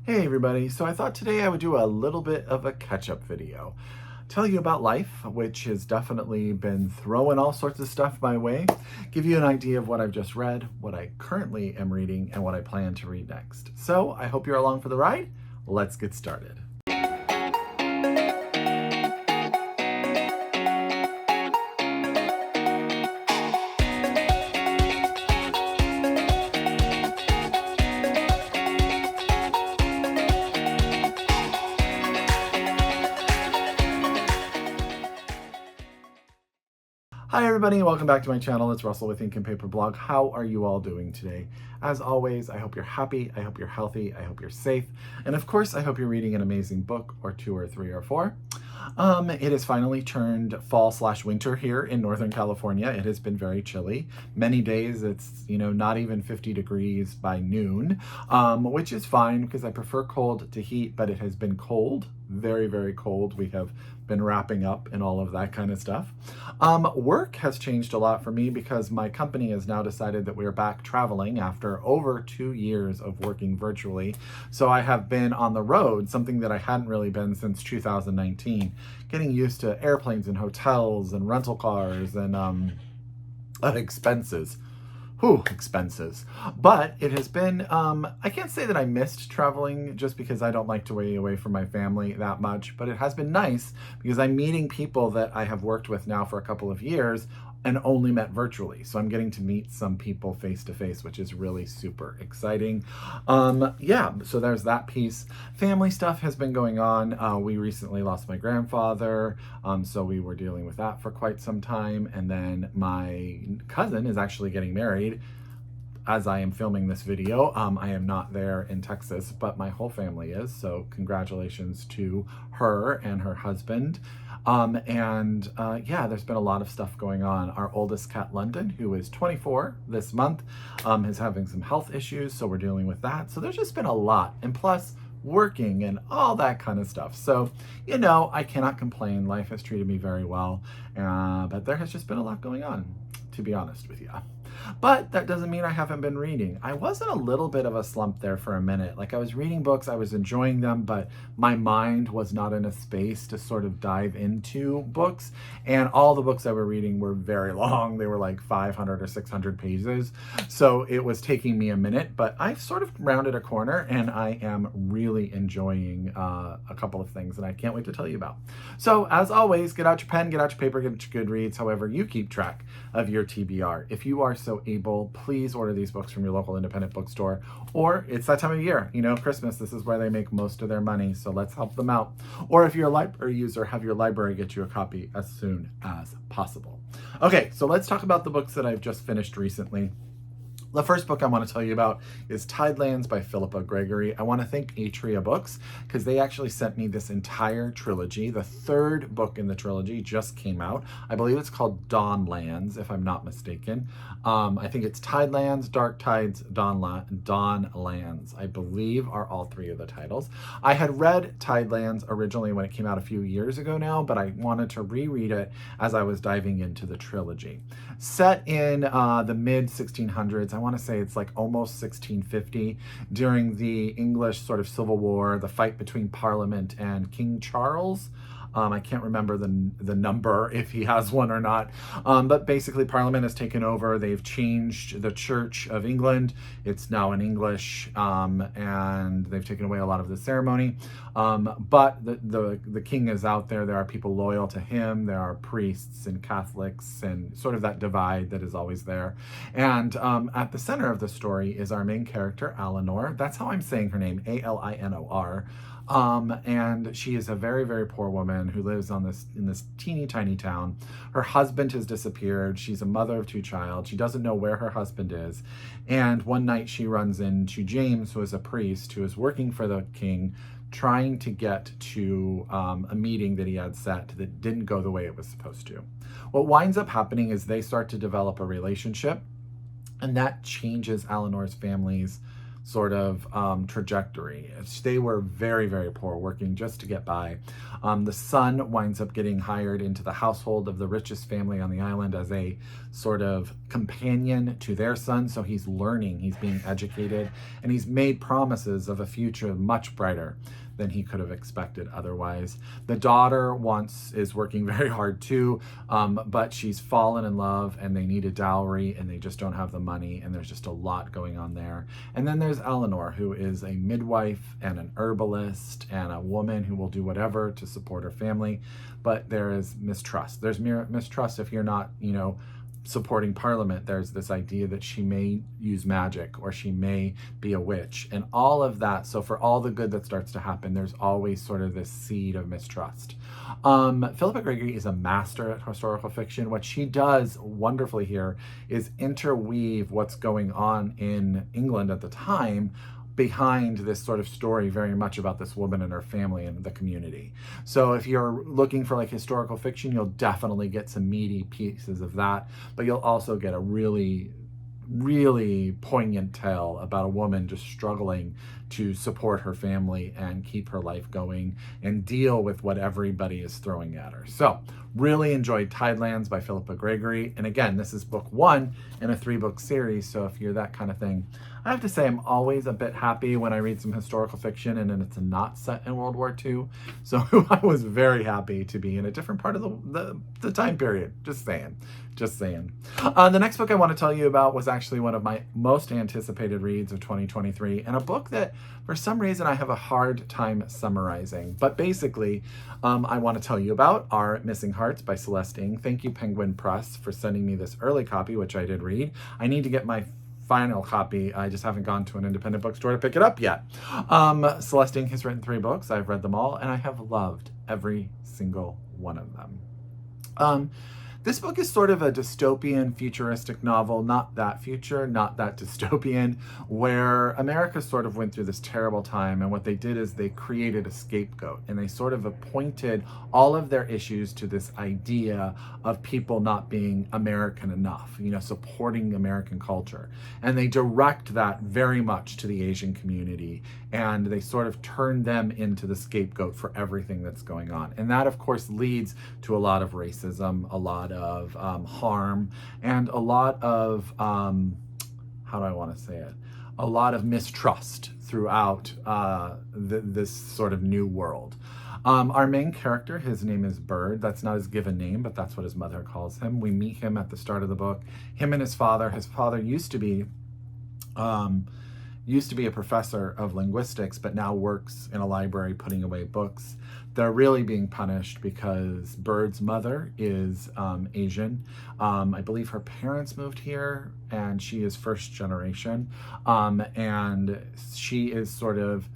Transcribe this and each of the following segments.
Hey everybody, so I thought today I would do a little bit of a catch-up video. Tell you about life, which has definitely been throwing all sorts of stuff my way, give you an idea of what I've just read, what I currently am reading, and what I plan to read next. So I hope you're along for the ride. Let's get started. Hi everybody, welcome back to my channel. It's Russell with Ink and Paper Blog. How are you all doing today? As always, I hope you're happy, I hope you're healthy, I hope you're safe, and of course I hope you're reading an amazing book or two or three or four. It has finally turned fall/winter here in Northern California. It has been very chilly. Many days it's, not even 50 degrees by noon, which is fine because I prefer cold to heat, but it has been cold, very, very cold. We have been wrapping up and all of that kind of stuff. Work has changed a lot for me because my company has now decided that we are back traveling after over 2 years of working virtually. So I have been on the road, something that I hadn't really been since 2019, getting used to airplanes and hotels and rental cars and expenses. Expenses. But it has been, I can't say that I missed traveling just because I don't like to be away from my family that much, but it has been nice because I'm meeting people that I have worked with now for a couple of years and only met virtually. So I'm getting to meet some people face to face, which is really super exciting. So there's that piece. Family stuff has been going on. We recently lost my grandfather, so we were dealing with that for quite some time. And then my cousin is actually getting married as I am filming this video. I am not there in Texas, but my whole family is, so congratulations to her and her husband. There's been a lot of stuff going on. Our oldest cat, London, who is 24 this month, is having some health issues, so we're dealing with that. So there's just been a lot, and plus working and all that kind of stuff. So, I cannot complain. Life has treated me very well, but there has just been a lot going on, to be honest with you. But that doesn't mean I haven't been reading. I was in a little bit of a slump there for a minute. Like I was reading books, I was enjoying them, but my mind was not in a space to sort of dive into books. And all the books I were reading were very long. They were like 500 or 600 pages. So it was taking me a minute, but I've sort of rounded a corner and I am really enjoying a couple of things and I can't wait to tell you about. So as always, get out your pen, get out your paper, get your Goodreads, however you keep track of your TBR. If you are so able, please order these books from your local independent bookstore, or it's that time of year, Christmas, this is where they make most of their money, so let's help them out. Or if you're a library user, have your library get you a copy as soon as possible. Okay, so let's talk about the books that I've just finished recently. The first book I want to tell you about is Tidelands by Philippa Gregory. I want to thank Atria Books because they actually sent me this entire trilogy. The third book in the trilogy just came out. I believe it's called Dawnlands, if I'm not mistaken. I think it's Tidelands, Dark Tides, Dawnlands, I believe are all three of the titles. I had read Tidelands originally when it came out a few years ago now, but I wanted to reread it as I was diving into the trilogy. Set in the mid-1600s, I want to say it's like almost 1650, during the English sort of Civil War, the fight between Parliament and King Charles. I can't remember the number, if he has one or not, but basically Parliament has taken over. They've changed the Church of England. It's now in English, and they've taken away a lot of the ceremony. But the king is out there. There are people loyal to him. There are priests and Catholics and sort of that divide that is always there. And at the center of the story is our main character, Eleanor. That's how I'm saying her name, Alinor. And she is a very, very poor woman who lives in this teeny tiny town. Her husband has disappeared. She's a mother of two child. She doesn't know where her husband is. And one night she runs into James, who is a priest who is working for the king, trying to get to a meeting that he had set that didn't go the way it was supposed to. What winds up happening is they start to develop a relationship, and that changes Eleanor's family's sort of trajectory. They were very, very poor, working just to get by. The son winds up getting hired into the household of the richest family on the island as a sort of companion to their son. So he's learning, he's being educated, and he's made promises of a future much brighter than he could have expected otherwise. The daughter is working very hard too, but she's fallen in love and they need a dowry and they just don't have the money, and there's just a lot going on there. And then there's Eleanor, who is a midwife and an herbalist and a woman who will do whatever to support her family, but there is mistrust. There's mistrust if you're not, supporting Parliament. There's this idea that she may use magic or she may be a witch and all of that. So for all the good that starts to happen, there's always sort of this seed of mistrust. Philippa Gregory is a master at historical fiction. What she does wonderfully here is interweave what's going on in England at the time behind this sort of story, very much about this woman and her family and the community. So if you're looking for like historical fiction, you'll definitely get some meaty pieces of that, but you'll also get a really, really poignant tale about a woman just struggling to support her family and keep her life going and deal with what everybody is throwing at her. So really enjoyed Tidelands by Philippa Gregory. And again, this is book 1 in a 3-book series. So if you're that kind of thing, I have to say I'm always a bit happy when I read some historical fiction and it's not set in World War II. So I was very happy to be in a different part of the time period. Just saying. The next book I want to tell you about was actually one of my most anticipated reads of 2023, and a book that for some reason I have a hard time summarizing. But basically, I want to tell you about Our Missing Hearts by Celeste. Thank you, Penguin Press, for sending me this early copy, which I did read. I need to get my final copy. I just haven't gone to an independent bookstore to pick it up yet. Celeste has written 3 books. I've read them all, and I have loved every single one of them. This book is sort of a dystopian, futuristic novel, not that future, not that dystopian, where America sort of went through this terrible time, and what they did is they created a scapegoat, and they sort of appointed all of their issues to this idea of people not being American enough, supporting American culture. And they direct that very much to the Asian community, and they sort of turn them into the scapegoat for everything that's going on. And that, of course, leads to a lot of racism, a lot of harm, and a lot of, how do I want to say it? A lot of mistrust throughout this sort of new world. Our main character, his name is Bird. That's not his given name, but that's what his mother calls him. We meet him at the start of the book. Him and his father. His father used to be a professor of linguistics, but now works in a library putting away books. They're really being punished because Bird's mother is Asian. I believe her parents moved here and she is first generation. And she is sort of,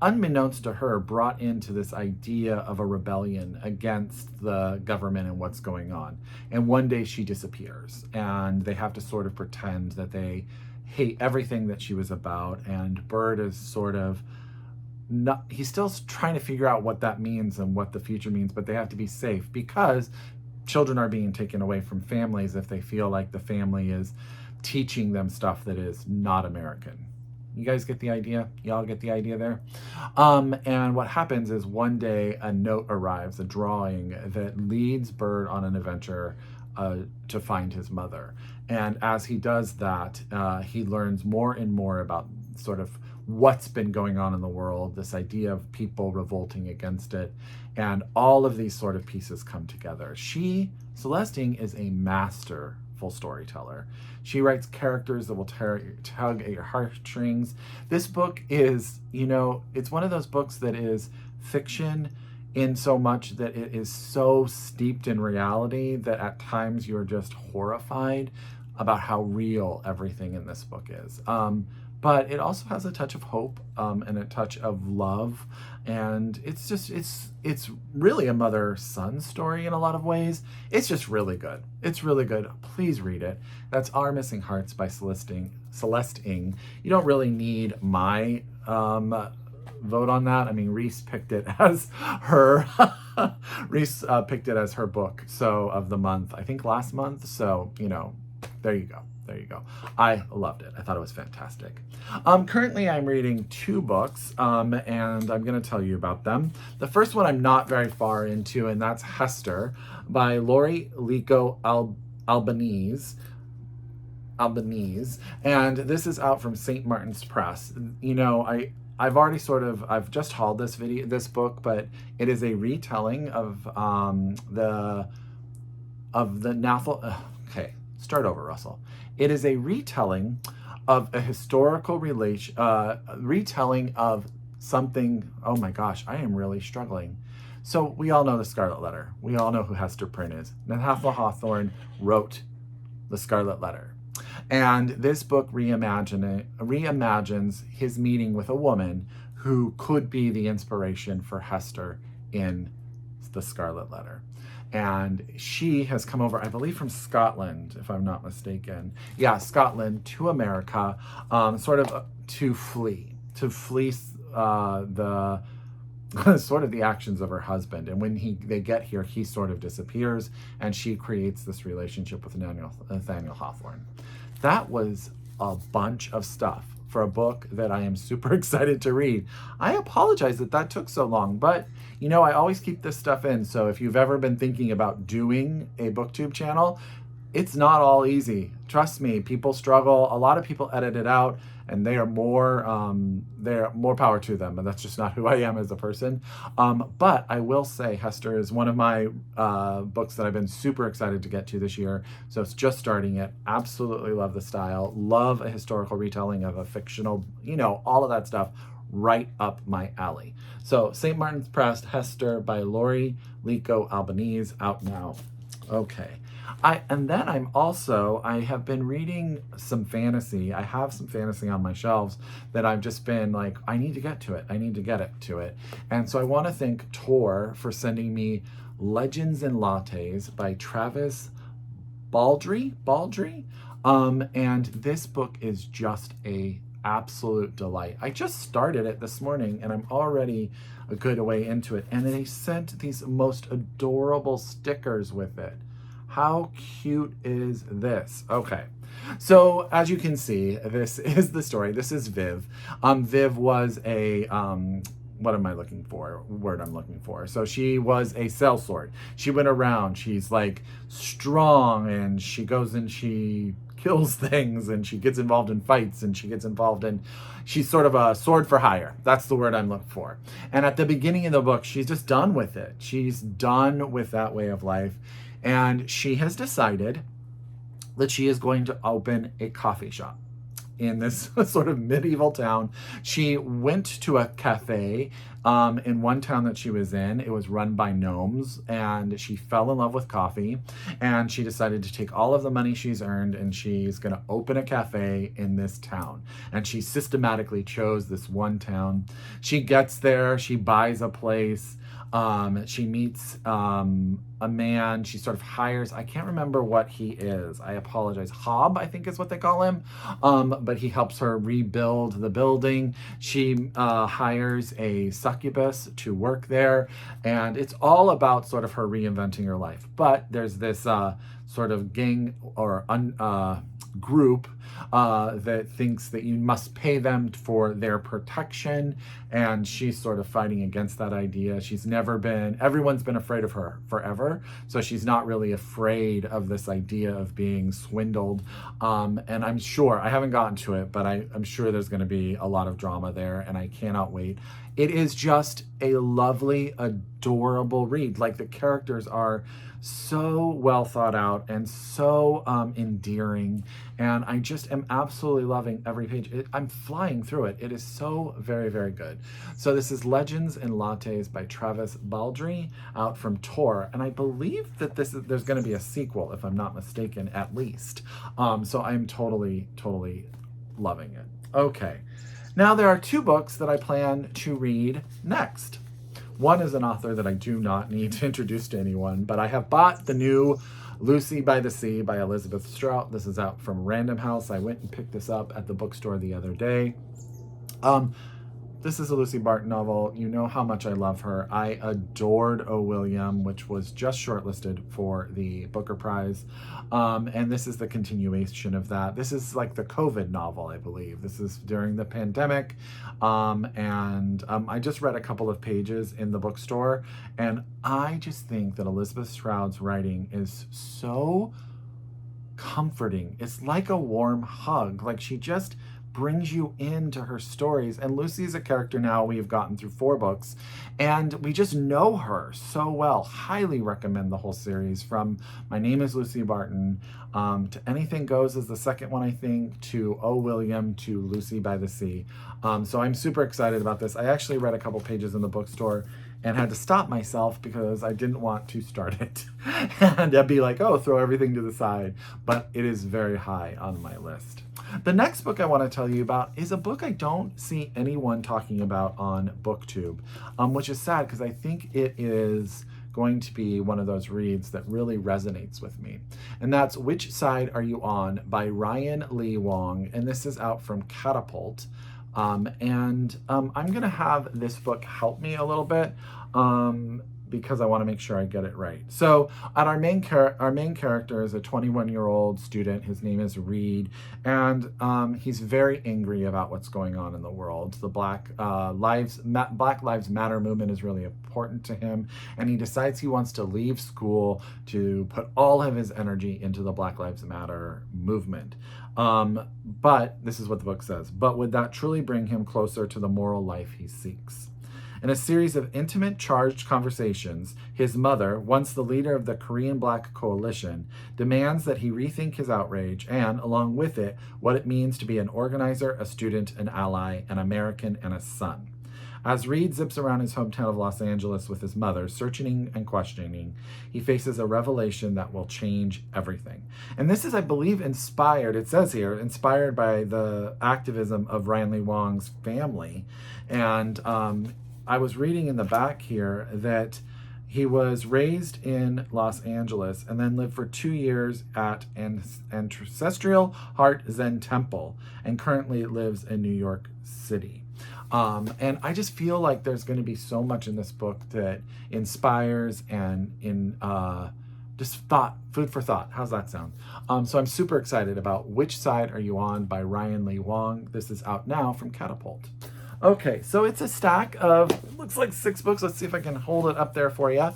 unbeknownst to her, brought into this idea of a rebellion against the government and what's going on. And one day she disappears and they have to sort of pretend that they hate everything that she was about. And Bird is sort of he's still trying to figure out what that means and what the future means, but they have to be safe because children are being taken away from families if they feel like the family is teaching them stuff that is not American. You guys get the idea? Y'all get the idea there? And what happens is one day a note arrives, a drawing that leads Bird on an adventure to find his mother. And as he does that, he learns more and more about sort of what's been going on in the world, this idea of people revolting against it, and all of these sort of pieces come together. Celeste is a masterful storyteller. She writes characters that will tug at your heartstrings. This book is, it's one of those books that is fiction in so much that it is so steeped in reality that at times you're just horrified about how real everything in this book is. But it also has a touch of hope and a touch of love. And it's really a mother-son story in a lot of ways. It's just really good. It's really good. Please read it. That's Our Missing Hearts by Celeste. You don't really need my vote on that. I mean, Reese picked it as her picked it as her book of the month, I think last month. So, there you go. there you go. I loved it. I thought it was fantastic. Currently I'm reading 2 books, and I'm going to tell you about them. The first one I'm not very far into, and that's Hester by Laurie, Lico, Albanese. And this is out from St. Martin's Press. You know, I've just hauled this book, but it is a retelling of the okay, start over, Russell. It is a retelling of a historical retelling of something. Oh my gosh, I am really struggling. So we all know the Scarlet Letter. We all know who Hester Prynne is. Nathaniel Hawthorne wrote the Scarlet Letter. And this book reimagines his meeting with a woman who could be the inspiration for Hester in the Scarlet Letter. And she has come over, I believe, from Scotland, if I'm not mistaken. Yeah, Scotland to America, sort of to flee the sort of the actions of her husband. And when they get here, he sort of disappears, and she creates this relationship with Nathaniel Hawthorne. That was a bunch of stuff for a book that I am super excited to read. I apologize that took so long, but you know, I always keep this stuff in. So if you've ever been thinking about doing a booktube channel, it's not all easy. Trust me, people struggle. A lot of people edit it out, and they're more power to them. And that's just not who I am as a person. But I will say Hester is one of my books that I've been super excited to get to this year. So it's just starting it. Absolutely love the style. Love a historical retelling of a fictional, you know, all of that stuff. Right up my alley. So St. Martin's Press, Hester by Laurie, Lico, Albanese, out now. Okay. I have been reading some fantasy. I have some fantasy on my shelves that I've just been like, I need to get to it. And so I want to thank Tor for sending me Legends and Lattes by Travis Baldree. And this book is just a absolute delight. I just started it this morning and I'm already a good way into it. And they sent these most adorable stickers with it. How cute is this? Okay. So as you can see, this is the story. This is Viv. Viv was a, what am I looking for? Word I'm looking for. So she was a sellsword. She went around. She's like strong, and she goes and she kills things, and she gets involved in fights, and she's sort of a sword for hire. That's the word I'm looking for. And at the beginning of the book, she's just done with it. She's done with that way of life. And she has decided that she is going to open a coffee shop in this sort of medieval town. She went to a cafe in one town that she was in. It was run by gnomes, and she fell in love with coffee, and she decided to take all of the money she's earned and she's going to open a cafe in this town. And she systematically chose this one town. She gets there, she buys a place. She meets a man. She sort of hires, I can't remember what he is. I apologize. Hob, I think is what they call him. But he helps her rebuild the building. She hires a succubus to work there. And it's all about sort of her reinventing her life. But there's this sort of gang or group that thinks that you must pay them for their protection, and she's sort of fighting against that idea. Everyone's been afraid of her forever, so she's not really afraid of this idea of being swindled. And I'm sure, I haven't gotten to it, but I'm sure there's going to be a lot of drama there, and I cannot wait. It is just a lovely, adorable read. Like, the characters are so well thought out and so endearing, and I just am absolutely loving every page. I'm flying through it. It is so very, very good. So this is Legends and Lattes by Travis Baldree, out from Tor, and I believe that there's going to be a sequel, if I'm not mistaken, at least. So I'm totally loving it. Okay, now there are 2 books that I plan to read next. One is an author that I do not need to introduce to anyone, but I have bought the new Lucy by the Sea by Elizabeth Strout. This is out from Random House. I went and picked this up at the bookstore the other day. This is a Lucy Barton novel. You know how much I love her. I adored O. William, which was just shortlisted for the Booker Prize. And this is the continuation of that. This is like the COVID novel, I believe. This is during the pandemic. I just read a couple of pages in the bookstore, and I just think that Elizabeth Strout's writing is so comforting. It's like a warm hug. Like, she just brings you into her stories. And Lucy's a character now we've gotten through 4 books, and we just know her so well. Highly recommend the whole series, from My Name is Lucy Barton to Anything Goes is the second one, I think, to O. William, to Lucy by the Sea. So I'm super excited about this. I actually read a couple pages in the bookstore and had to stop myself because I didn't want to start it. And I'd be like, oh, throw everything to the side. But it is very high on my list. The next book I want to tell you about is a book I don't see anyone talking about on BookTube, which is sad because I think it is going to be one of those reads that really resonates with me. And that's Which Side Are You On by Ryan Lee Wong. And this is out from Catapult. I'm going to have this book help me a little bit because I want to make sure I get it right. So our main character is a 21-year-old student. His name is Reed, and he's very angry about what's going on in the world. The Black Lives Matter movement is really important to him, and he decides he wants to leave school to put all of his energy into the Black Lives Matter movement. But this is what the book says. But would that truly bring him closer to the moral life he seeks? In a series of intimate, charged conversations, his mother, once the leader of the Korean Black Coalition, demands that he rethink his outrage and, along with it, what it means to be an organizer, a student, an ally, an American, and a son. As Reed zips around his hometown of Los Angeles with his mother, searching and questioning, he faces a revelation that will change everything. And this is, I believe, inspired, it says here, inspired by the activism of Ryan Lee Wong's family. And I was reading in the back here that he was raised in Los Angeles and then lived for 2 years at an Ancestral Heart Zen Temple, and currently lives in New York City. And I just feel like there's going to be so much in this book that inspires and just food for thought. How's that sound? So I'm super excited about Which Side Are You On by Ryan Lee Wong. This is out now from Catapult. Okay, so it's a stack of, looks like 6 books. Let's see if I can hold it up there for you.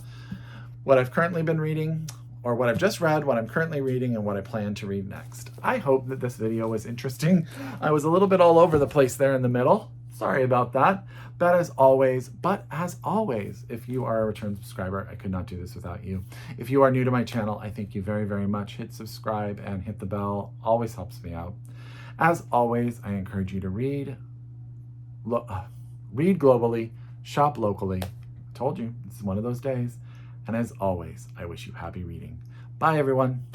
What I've currently been reading, or what I've just read, what I'm currently reading, and what I plan to read next. I hope that this video was interesting. I was a little bit all over the place there in the middle. Sorry about that. But as always, if you are a return subscriber, I could not do this without you. If you are new to my channel, I thank you very, very much. Hit subscribe and hit the bell. Always helps me out. As always, I encourage you to read globally, shop locally. I told you, this is one of those days. And as always, I wish you happy reading. Bye, everyone.